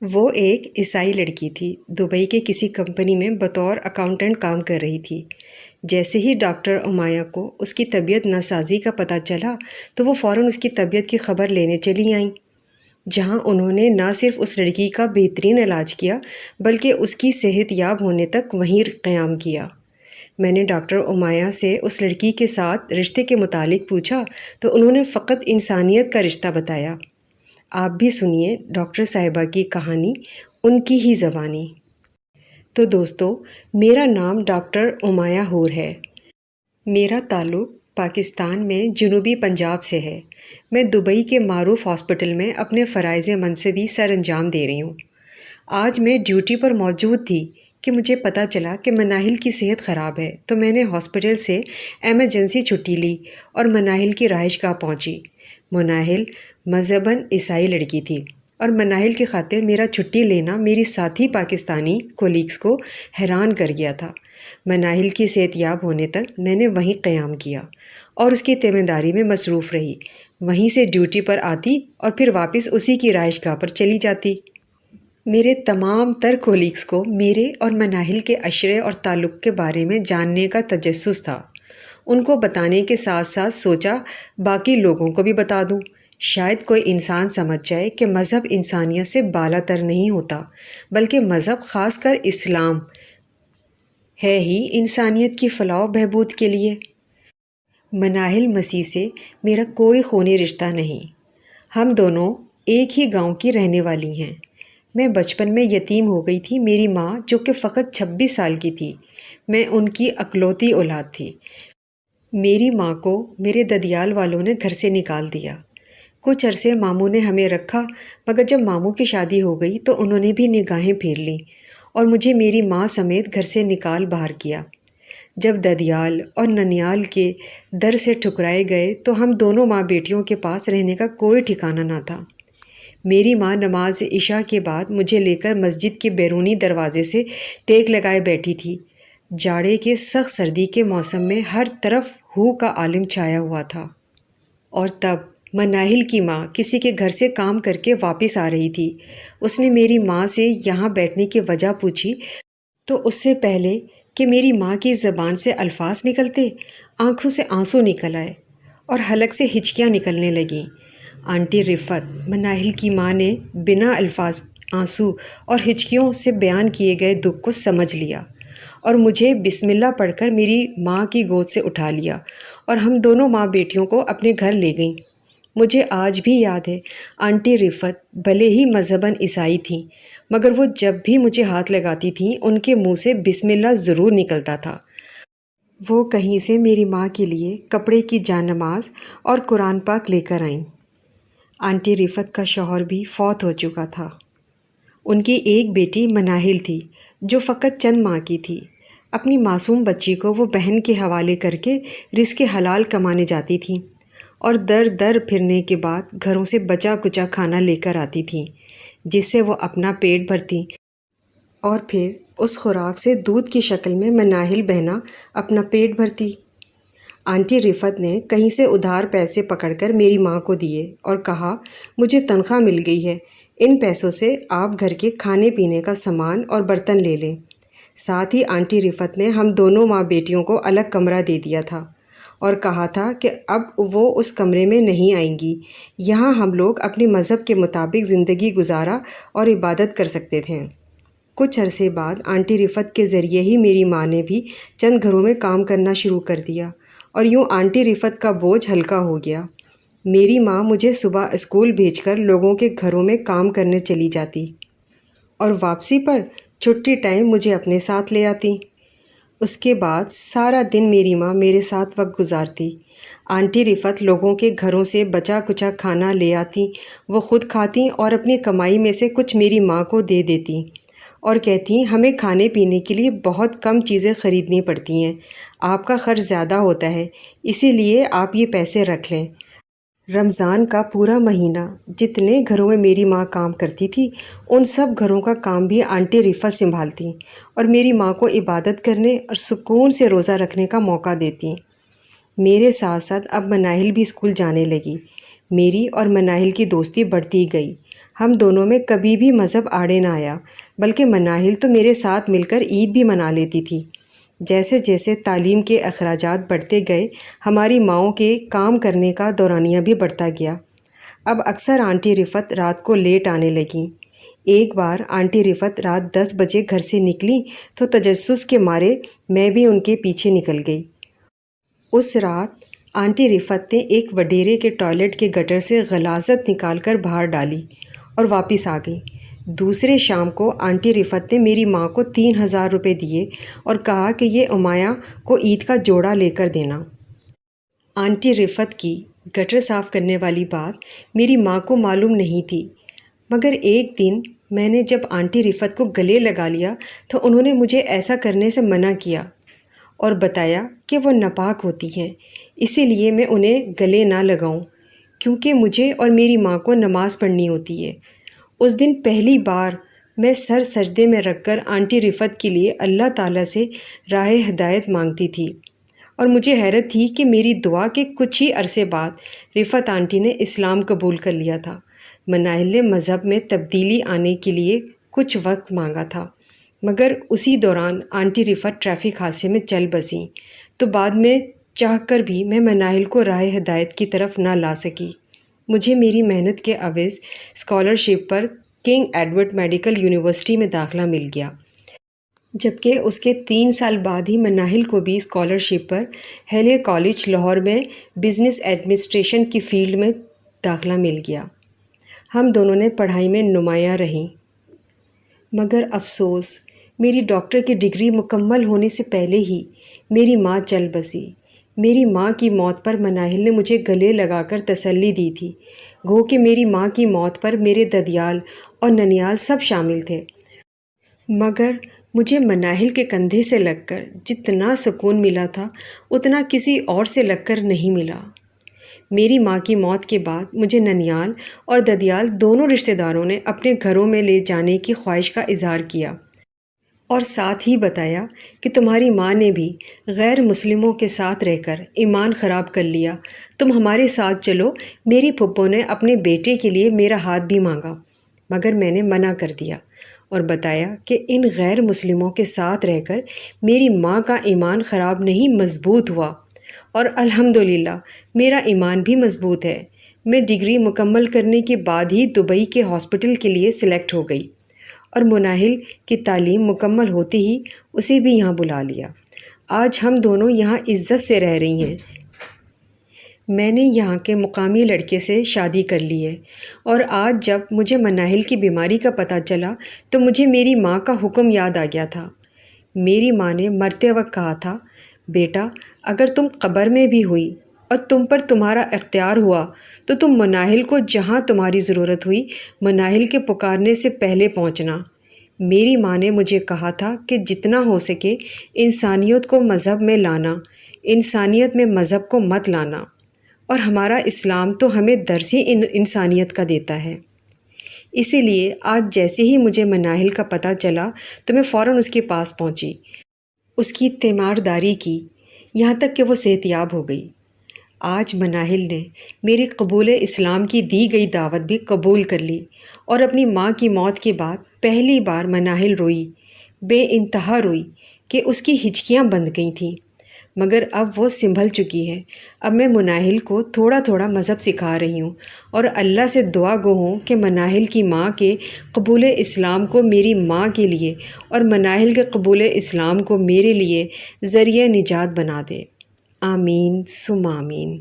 وہ ایک عیسائی لڑکی تھی، دبئی کے کسی کمپنی میں بطور اکاؤنٹنٹ کام کر رہی تھی۔ جیسے ہی ڈاکٹر امیہ کو اس کی طبیعت ناسازی کا پتہ چلا تو وہ فوراً اس کی طبیعت کی خبر لینے چلی آئیں، جہاں انہوں نے نہ صرف اس لڑکی کا بہترین علاج کیا بلکہ اس کی صحت یاب ہونے تک وہیں قیام کیا۔ میں نے ڈاکٹر امیہ سے اس لڑکی کے ساتھ رشتے کے متعلق پوچھا تو انہوں نے فقط انسانیت کا رشتہ بتایا۔ آپ بھی سنیے ڈاکٹر صاحبہ کی کہانی ان کی ہی زبانی۔ تو دوستو، میرا نام ڈاکٹر امیہ حور ہے۔ میرا تعلق پاکستان میں جنوبی پنجاب سے ہے۔ میں دبئی کے معروف ہاسپٹل میں اپنے فرائض منصبی سر انجام دے رہی ہوں۔ آج میں ڈیوٹی پر موجود تھی کہ مجھے پتہ چلا کہ مناہل کی صحت خراب ہے، تو میں نے ہاسپٹل سے ایمرجنسی چھٹی لی اور مناہل کی رہائش گاہ پہنچی۔ مناہل مذہباً عیسائی لڑکی تھی اور مناہل کی خاطر میرا چھٹی لینا میری ساتھی پاکستانی کولیگز کو حیران کر گیا تھا۔ مناہل کی صحت یاب ہونے تک میں نے وہیں قیام کیا اور اس کی تیمہ داری میں مصروف رہی، وہیں سے ڈیوٹی پر آتی اور پھر واپس اسی کی رہائش گاہ پر چلی جاتی۔ میرے تمام تر کولیگز کو میرے اور مناہل کے عشرے اور تعلق کے بارے میں جاننے کا تجسس تھا۔ ان کو بتانے کے ساتھ ساتھ سوچا باقی لوگوں کو بھی بتا دوں، شاید کوئی انسان سمجھ جائے کہ مذہب انسانیت سے بالا تر نہیں ہوتا، بلکہ مذہب خاص کر اسلام ہے ہی انسانیت کی فلاح و بہبود کے لیے۔ مناہل مسیح سے میرا کوئی خونی رشتہ نہیں، ہم دونوں ایک ہی گاؤں کی رہنے والی ہیں۔ میں بچپن میں یتیم ہو گئی تھی۔ میری ماں جو کہ فقط 26 سال کی تھی، میں ان کی اکلوتی اولاد تھی۔ میری ماں کو میرے ددیال والوں نے گھر سے نکال دیا۔ کچھ عرصے ماموں نے ہمیں رکھا، مگر جب ماموں کی شادی ہو گئی تو انہوں نے بھی نگاہیں پھیر لیں اور مجھے میری ماں سمیت گھر سے نکال باہر کیا۔ جب ددیال اور ننیال کے در سے ٹھکرائے گئے تو ہم دونوں ماں بیٹیوں کے پاس رہنے کا کوئی ٹھکانہ نہ تھا۔ میری ماں نماز عشاء کے بعد مجھے لے کر مسجد کے بیرونی دروازے سے ٹیک لگائے بیٹھی تھی۔ جاڑے کے سخت سردی کے موسم میں ہر طرف ہو کا عالم چھایا ہوا تھا، اور تب مناہل کی ماں کسی کے گھر سے کام کر کے واپس آ رہی تھی۔ اس نے میری ماں سے یہاں بیٹھنے کی وجہ پوچھی تو اس سے پہلے کہ میری ماں کی زبان سے الفاظ نکلتے، آنکھوں سے آنسو نکل آئے اور حلق سے ہچکیاں نکلنے لگیں۔ آنٹی رفت، مناہل کی ماں نے بنا الفاظ، آنسو اور ہچکیوں سے بیان کیے گئے دکھ کو سمجھ لیا اور مجھے بسم اللہ پڑھ کر میری ماں کی گود سے اٹھا لیا اور ہم دونوں ماں بیٹیوں کو اپنے گھر لے گئیں۔ مجھے آج بھی یاد ہے، آنٹی رفت بھلے ہی مذہباً عیسائی تھیں، مگر وہ جب بھی مجھے ہاتھ لگاتی تھیں ان کے منہ سے بسم اللہ ضرور نکلتا تھا۔ وہ کہیں سے میری ماں کے لیے کپڑے کی جان نماز اور قرآن پاک لے کر آئیں۔ آنٹی رفت کا شوہر بھی فوت ہو چکا تھا۔ ان کی ایک بیٹی مناہل تھی جو فقط چند ماہ کی تھی۔ اپنی معصوم بچی کو وہ بہن کے حوالے کر کے رزق حلال کمانے جاتی تھیں اور در در پھرنے کے بعد گھروں سے بچا کچا کھانا لے کر آتی تھیں، جس سے وہ اپنا پیٹ بھرتیں اور پھر اس خوراک سے دودھ کی شکل میں مناہل بہنا اپنا پیٹ بھرتی۔ آنٹی رفت نے کہیں سے ادھار پیسے پکڑ کر میری ماں کو دیے اور کہا، مجھے تنخواہ مل گئی ہے، ان پیسوں سے آپ گھر کے کھانے پینے کا سامان اور برتن لے لیں۔ ساتھ ہی آنٹی رفت نے ہم دونوں ماں بیٹیوں کو الگ کمرہ دے دیا تھا اور کہا تھا کہ اب وہ اس کمرے میں نہیں آئیں گی، یہاں ہم لوگ اپنے مذہب کے مطابق زندگی گزارا اور عبادت کر سکتے تھے۔ کچھ عرصے بعد آنٹی رفت کے ذریعے ہی میری ماں نے بھی چند گھروں میں کام کرنا شروع کر دیا اور یوں آنٹی رفت کا بوجھ ہلکا ہو گیا۔ میری ماں مجھے صبح اسکول بھیج کر لوگوں کے گھروں میں کام کرنے چلی جاتی اور واپسی پر چھٹی ٹائم مجھے اپنے ساتھ لے آتی۔ اس کے بعد سارا دن میری ماں میرے ساتھ وقت گزارتی۔ آنٹی رفت لوگوں کے گھروں سے بچا کچا کھانا لے آتی، وہ خود کھاتی اور اپنی کمائی میں سے کچھ میری ماں کو دے دیتی اور کہتی، ہمیں کھانے پینے کے لیے بہت کم چیزیں خریدنی پڑتی ہیں، آپ کا خرچ زیادہ ہوتا ہے، اسی لیے آپ یہ پیسے رکھ لیں۔ رمضان کا پورا مہینہ جتنے گھروں میں میری ماں کام کرتی تھی ان سب گھروں کا کام بھی آنٹی رفت سنبھالتی اور میری ماں کو عبادت کرنے اور سکون سے روزہ رکھنے کا موقع دیتی۔ میرے ساتھ ساتھ اب مناہل بھی اسکول جانے لگی۔ میری اور مناہل کی دوستی بڑھتی گئی۔ ہم دونوں میں کبھی بھی مذہب آڑے نہ آیا، بلکہ مناہل تو میرے ساتھ مل کر عید بھی منا لیتی تھی۔ جیسے جیسے تعلیم کے اخراجات بڑھتے گئے، ہماری ماؤں کے کام کرنے کا دورانیہ بھی بڑھتا گیا۔ اب اکثر آنٹی رفت رات کو لیٹ آنے لگیں۔ ایک بار آنٹی رفت رات 10 بجے گھر سے نکلی تو تجسس کے مارے میں بھی ان کے پیچھے نکل گئی۔ اس رات آنٹی رفت نے ایک وڈیرے کے ٹوائلٹ کے گٹر سے غلاظت نکال کر باہر ڈالی اور واپس آ گئی۔ دوسرے شام کو آنٹی رفت نے میری ماں کو 3000 روپے دیے اور کہا کہ یہ امیہ کو عید کا جوڑا لے کر دینا۔ آنٹی رفت کی گٹر صاف کرنے والی بات میری ماں کو معلوم نہیں تھی، مگر ایک دن میں نے جب آنٹی رفت کو گلے لگا لیا تو انہوں نے مجھے ایسا کرنے سے منع کیا اور بتایا کہ وہ ناپاک ہوتی ہیں، اسی لیے میں انہیں گلے نہ لگاؤں، کیونکہ مجھے اور میری ماں کو نماز پڑھنی ہوتی ہے۔ اس دن پہلی بار میں سر سجدے میں رکھ کر آنٹی رفت کے لیے اللہ تعالیٰ سے راہ ہدایت مانگتی تھی، اور مجھے حیرت تھی کہ میری دعا کے کچھ ہی عرصے بعد رفت آنٹی نے اسلام قبول کر لیا تھا۔ مناہل نے مذہب میں تبدیلی آنے کے لیے کچھ وقت مانگا تھا، مگر اسی دوران آنٹی رفت ٹریفک حادثے میں چل بسیں، تو بعد میں چاہ کر بھی میں مناہل کو راہ ہدایت کی طرف نہ لا سکی۔ مجھے میری محنت کے عوض اسکالرشپ پر کنگ ایڈورڈ میڈیکل یونیورسٹی میں داخلہ مل گیا، جبکہ اس کے 3 سال بعد ہی مناہل کو بھی اسکالرشپ پر ہیلے کالج لاہور میں بزنس ایڈمنسٹریشن کی فیلڈ میں داخلہ مل گیا۔ ہم دونوں نے پڑھائی میں نمایاں رہیں، مگر افسوس میری ڈاکٹر کی ڈگری مکمل ہونے سے پہلے ہی میری ماں چل بسی۔ میری ماں کی موت پر مناہل نے مجھے گلے لگا کر تسلی دی تھی، گو کہ میری ماں کی موت پر میرے ددیال اور ننیال سب شامل تھے، مگر مجھے مناہل کے کندھے سے لگ کر جتنا سکون ملا تھا اتنا کسی اور سے لگ کر نہیں ملا۔ میری ماں کی موت کے بعد مجھے ننیال اور ددیال دونوں رشتہ داروں نے اپنے گھروں میں لے جانے کی خواہش کا اظہار کیا، اور ساتھ ہی بتایا کہ تمہاری ماں نے بھی غیر مسلموں کے ساتھ رہ کر ایمان خراب کر لیا، تم ہمارے ساتھ چلو۔ میری پھپھو نے اپنے بیٹے کے لیے میرا ہاتھ بھی مانگا، مگر میں نے منع کر دیا اور بتایا کہ ان غیر مسلموں کے ساتھ رہ کر میری ماں کا ایمان خراب نہیں، مضبوط ہوا، اور الحمدللہ میرا ایمان بھی مضبوط ہے۔ میں ڈگری مکمل کرنے کے بعد ہی دبئی کے ہاسپٹل کے لیے سلیکٹ ہو گئی، اور مناہل کی تعلیم مکمل ہوتے ہی اسے بھی یہاں بلا لیا۔ آج ہم دونوں یہاں عزت سے رہ رہی ہیں۔ میں نے یہاں کے مقامی لڑکے سے شادی کر لی ہے، اور آج جب مجھے مناہل کی بیماری کا پتہ چلا تو مجھے میری ماں کا حکم یاد آ گیا تھا۔ میری ماں نے مرتے وقت کہا تھا، بیٹا اگر تم قبر میں بھی ہوئی اور تم پر تمہارا اختیار ہوا تو تم مناہل کو جہاں تمہاری ضرورت ہوئی مناہل کے پکارنے سے پہلے پہنچنا۔ میری ماں نے مجھے کہا تھا کہ جتنا ہو سکے انسانیت کو مذہب میں لانا، انسانیت میں مذہب کو مت لانا، اور ہمارا اسلام تو ہمیں درس ہی انسانیت کا دیتا ہے۔ اسی لیے آج جیسے ہی مجھے مناہل کا پتہ چلا تو میں فوراً اس کے پاس پہنچی، اس کی تیمارداری کی، یہاں تک کہ وہ صحت یاب ہو گئی۔ آج مناہل نے میری قبول اسلام کی دی گئی دعوت بھی قبول کر لی، اور اپنی ماں کی موت کے بعد پہلی بار مناہل روئی، بے انتہا روئی کہ اس کی ہچکیاں بند گئی تھیں، مگر اب وہ سنبھل چکی ہے۔ اب میں مناہل کو تھوڑا تھوڑا مذہب سکھا رہی ہوں، اور اللہ سے دعا گو ہوں کہ مناہل کی ماں کے قبول اسلام کو میری ماں کے لیے اور مناہل کے قبول اسلام کو میرے لیے ذریعہ نجات بنا دے۔ آمین ثم آمین۔